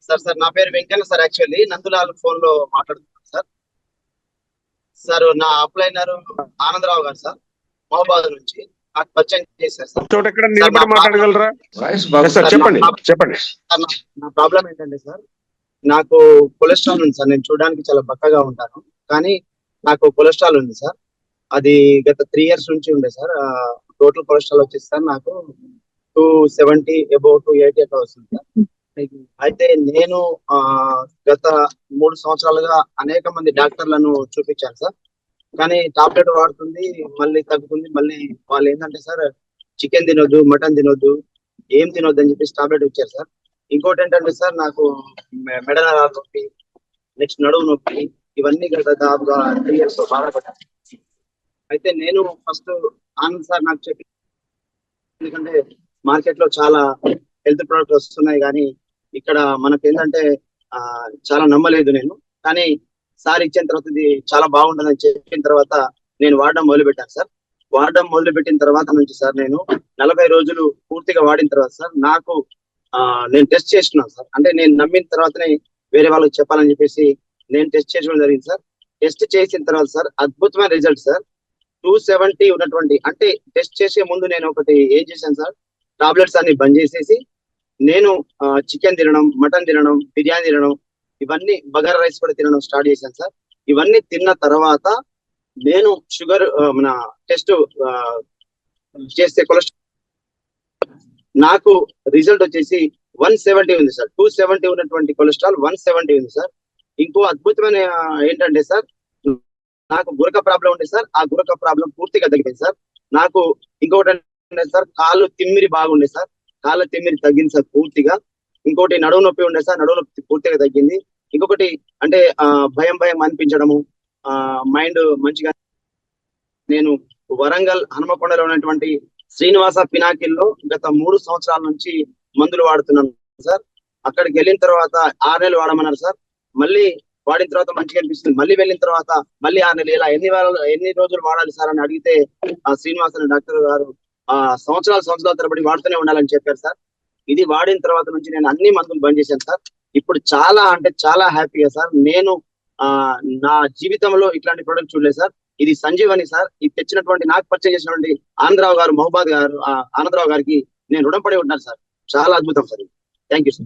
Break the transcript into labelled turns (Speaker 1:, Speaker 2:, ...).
Speaker 1: Sir sir నా పేరు Venkanna sir. Actually Nandulal phone లో మాట్లాడుతున్నాను సార్. సార్ నా అప్లైనర్ ఆనందరావు గారు సార్, మహబాద్ నుంచి నాకు పరిచయం చేశారు సార్.
Speaker 2: చోట ఎక్కడ
Speaker 1: సార్,
Speaker 2: నిలబడి మాట్లాడగలరా? సార్ చెప్పండి చెప్పండి.
Speaker 1: నా ప్రాబ్లం ఏంటంటే సార్, నాకు కొలెస్ట్రాల్ ఉంది సార్. నేను చూడడానికి చాలా బక్కగా ఉంటాను, కానీ నాకు కొలెస్ట్రాల్ ఉంది సార్. అది గత 3 years నుంచి ఉండే సార్. టోటల్ కొలెస్ట్రాల్ వచ్చేసి సార్ నాకు 270 అబౌవ్ 280 అట్లా వస్తుంది సార్. అయితే నేను గత 3 సంవత్సరాలుగా అనేక మంది డాక్టర్లను చూపించాను సార్. కానీ టాబ్లెట్ వాడుతుంది, మళ్ళీ తగ్గుతుంది. మళ్ళీ వాళ్ళు ఏంటంటే సార్, చికెన్ తినొద్దు, మటన్ తినొద్దు, ఏం తినొద్దు అని చెప్పేసి టాబ్లెట్ ఇచ్చారు సార్. ఇంకోటి ఏంటంటే సార్, నాకు మెడ నరాల నొప్పి, నెక్స్ట్ నడువు నొప్పి, ఇవన్నీ గత దాదాపుగా 3 years బాధపడ్డాను. అయితే నేను ఫస్ట్ ఆనంద్ సార్ నాకు చెప్పి, ఎందుకంటే మార్కెట్ లో చాలా హెల్త్ ప్రొడక్ట్ వస్తున్నాయి, కానీ ఇక్కడ మనకు ఏంటంటే చాలా నమ్మలేదు నేను. కానీ సార్ ఇచ్చిన తర్వాత ఇది చాలా బాగుంటుందని చెప్పిన తర్వాత నేను వాడడం మొదలు పెట్టాను సార్. వాడడం మొదలు పెట్టిన తర్వాత నుంచి సార్ నేను 40 రోజులు పూర్తిగా వాడిన తర్వాత సార్ నాకు నేను టెస్ట్ చేసుకున్నాను సార్. అంటే నేను నమ్మిన తర్వాతనే వేరే వాళ్ళకి చెప్పాలని చెప్పేసి నేను టెస్ట్ చేసుకోవడం జరిగింది సార్. టెస్ట్ చేసిన తర్వాత సార్ అద్భుతమైన రిజల్ట్ సార్. 270 ఉన్నటువంటి, అంటే టెస్ట్ చేసే ముందు నేను ఒకటి ఏం చేశాను సార్, టాబ్లెట్స్ అన్ని బంద్ చేసేసి నేను చికెన్ తినడం, మటన్ తినడం, బిర్యానీ తినడం, ఇవన్నీ బగారా రైస్ కూడా తినడం స్టార్ట్ చేశాను సార్. ఇవన్నీ తిన్న తర్వాత నేను షుగర్ మన టెస్ట్ చేస్తే కొలెస్ట్రాల్ నాకు రిజల్ట్ వచ్చేసి 170 ఉంది సార్. 270 ఉన్నటువంటి కొలెస్ట్రాల్ 170 ఉంది సార్. ఇంకో అద్భుతమైన ఏంటంటే సార్, నాకు గురక ప్రాబ్లం ఉండే సార్. ఆ గురక ప్రాబ్లం పూర్తిగా తగ్గింది సార్. నాకు ఇంకొకటి అంటే సార్, కాళ్ళు తిమ్మిరి బాగుండే సార్. కాళ్ళ తిమ్మిరి తగ్గింది సార్ పూర్తిగా. ఇంకోటి నడువు నొప్పి ఉండే సార్, నడువు నొప్పి పూర్తిగా తగ్గింది. ఇంకొకటి అంటే భయం భయం అనిపించడము, మైండ్ మంచిగా. నేను వరంగల్ హనుమకొండలో ఉన్నటువంటి శ్రీనివాస పినాకిల్లో గత 3 సంవత్సరాల నుంచి మందులు వాడుతున్నాను సార్. అక్కడికి వెళ్ళిన తర్వాత 6 నెలలు వాడమన్నారు సార్. మళ్ళీ వాడిన తర్వాత మంచిగా అనిపిస్తుంది. మళ్ళీ వెళ్ళిన తర్వాత మళ్ళీ 6 నెలలు, ఇలా ఎన్ని రోజులు వాడాలి సార్ అని అడిగితే ఆ శ్రీనివాస అనే డాక్టర్ గారు సంవత్సరాల తరబడి వాడుతూనే ఉండాలని చెప్పారు సార్. ఇది వాడిన తర్వాత నుంచి నేను అన్ని మందులు బంద్ చేశాను సార్. ఇప్పుడు చాలా అంటే చాలా హ్యాపీగా సార్. నేను నా జీవితంలో ఇట్లాంటి ప్రొడక్ట్ చూడలేదు సార్. ఇది సంజీవని సార్. ఇది తెచ్చినటువంటి, నాకు పరిచయం చేసినటువంటి ఆనందరావు గారు, మహబాద్ గారు, ఆనందరావు గారికి నేను రుణపడి ఉంటాను సార్. చాలా అద్భుతం సార్. Thank you sir.